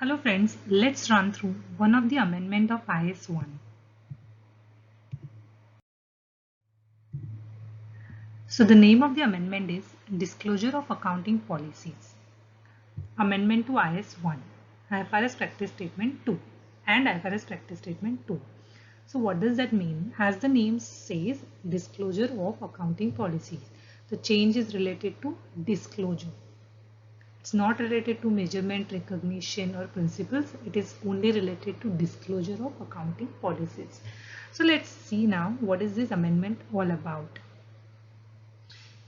Hello friends, let's run through one of the amendment of IS 1. So the name of the amendment is Disclosure of Accounting Policies. Amendment to IS 1, IFRS Practice Statement 2 and IFRS Practice Statement 2. So what does that mean? As the name says, Disclosure of Accounting Policies. The change is related to disclosure. It's not related to measurement, recognition or principles. It is only related to disclosure of accounting policies. So let's see now what is this amendment all about.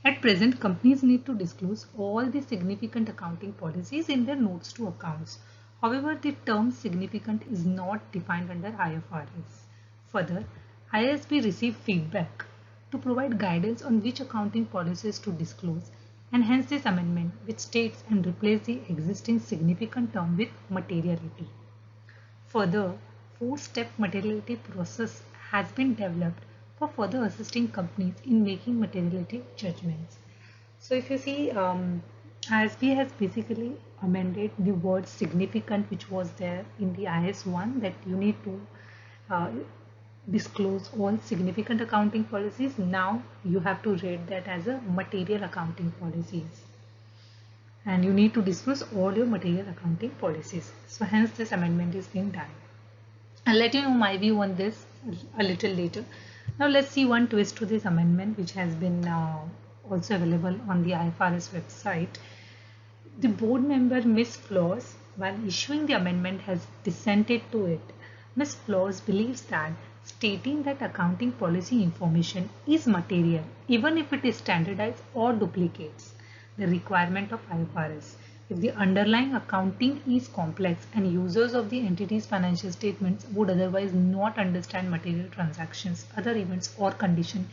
At present, companies need to disclose all the significant accounting policies in their notes to accounts. However, the term significant is not defined under IFRS. Further, IASB received feedback to provide guidance on which accounting policies to disclose, and hence this amendment which states and replace the existing significant term with materiality. Further, four-step materiality process has been developed for further assisting companies in making materiality judgments. So if you see, ISB has basically amended the word significant which was there in the IS 1, that you need to uh, disclose all significant accounting policies. Now you have to rate that as a material accounting policies, and you need to disclose all your material accounting policies. So hence this amendment is being done. I'll let you know my view on this a little later. Now let's see one twist to this amendment which has been also available on the IFRS website. The board member Ms. Flores, while issuing the amendment, has dissented to it. Ms. Flores believes that stating that accounting policy information is material, even if it is standardized or duplicates the requirement of IFRS, if the underlying accounting is complex and users of the entity's financial statements would otherwise not understand material transactions, other events or conditions,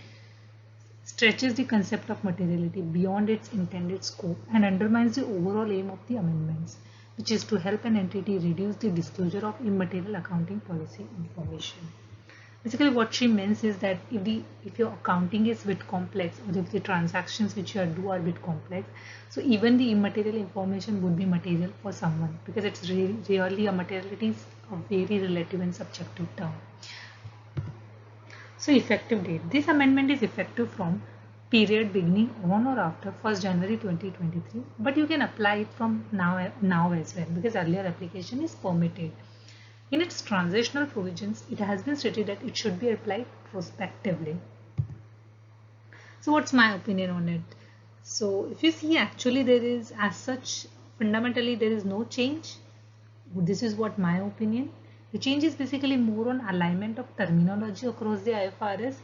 stretches the concept of materiality beyond its intended scope and undermines the overall aim of the amendments, which is to help an entity reduce the disclosure of immaterial accounting policy information. Basically, what she means is that if your accounting is a bit complex, or if the transactions which you do are a bit complex, so even the immaterial information would be material for someone, because it's really a materiality is a very relative and subjective term. So effective date. This amendment is effective from period beginning on or after 1st January 2023, but you can apply it from now as well, because earlier application is permitted. In its transitional provisions, it has been stated that it should be applied prospectively. So what's my opinion on it? So if you see, actually there is, as such, fundamentally there is no change. This is what my opinion. The change is basically more on alignment of terminology across the IFRS.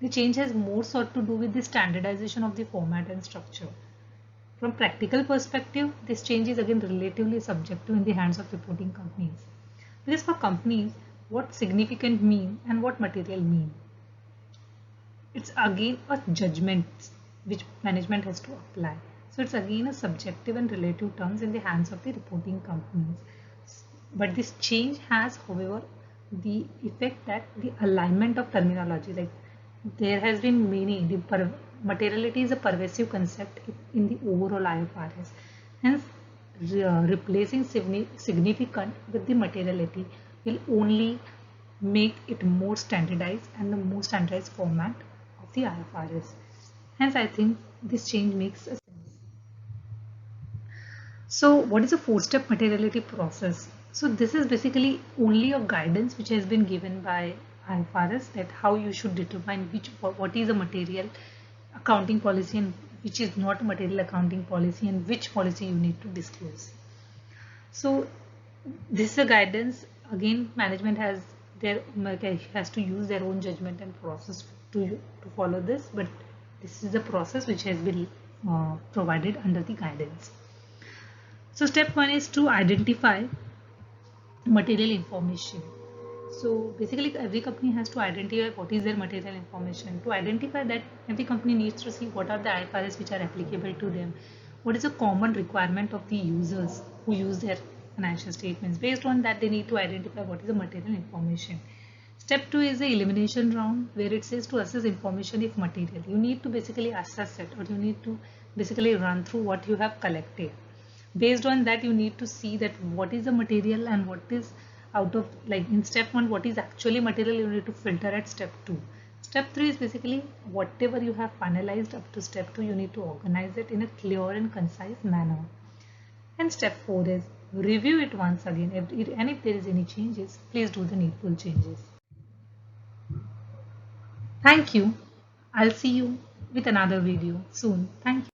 The change has more sought to do with the standardization of the format and structure. From practical perspective, this change is again relatively subjective in the hands of reporting companies. Because for companies, what significant mean and what material mean, it's again a judgment which management has to apply. So it's again a subjective and relative terms in the hands of the reporting companies. But this change has, however, the effect that the alignment of terminology, like there has been many, materiality is a pervasive concept in the overall IFRS. Hence, replacing significant with the materiality will only make it more standardized and the more standardized format of the IFRS. Hence, I think this change makes sense. So what is a four-step materiality process? So this is basically only a guidance which has been given by IFRS, that how you should determine what is a material accounting policy and which is not a material accounting policy, and which policy you need to disclose. So this is a guidance. Again, management has to use their own judgment and process to follow this, but this is a process which has been provided under the guidance. So step 1 is to identify material information. So basically every company has to identify what is their material information. To identify that, every company needs to see what are the IFRS which are applicable to them. What is a common requirement of the users who use their financial statements. Based on that, they need to identify what is the material information. Step 2 is the elimination round, where it says to assess information if material. You need to basically assess it, or you need to basically run through what you have collected. Based on that, you need to see that what is the material and what is out of, like in step 1 what is actually material, you need to filter at step 2. Step 3 is basically whatever you have finalized up to step 2, you need to organize it in a clear and concise manner. And step 4 is review it once again, and if there is any changes, please do the needful changes. Thank you. I'll see you with another video soon. Thank you.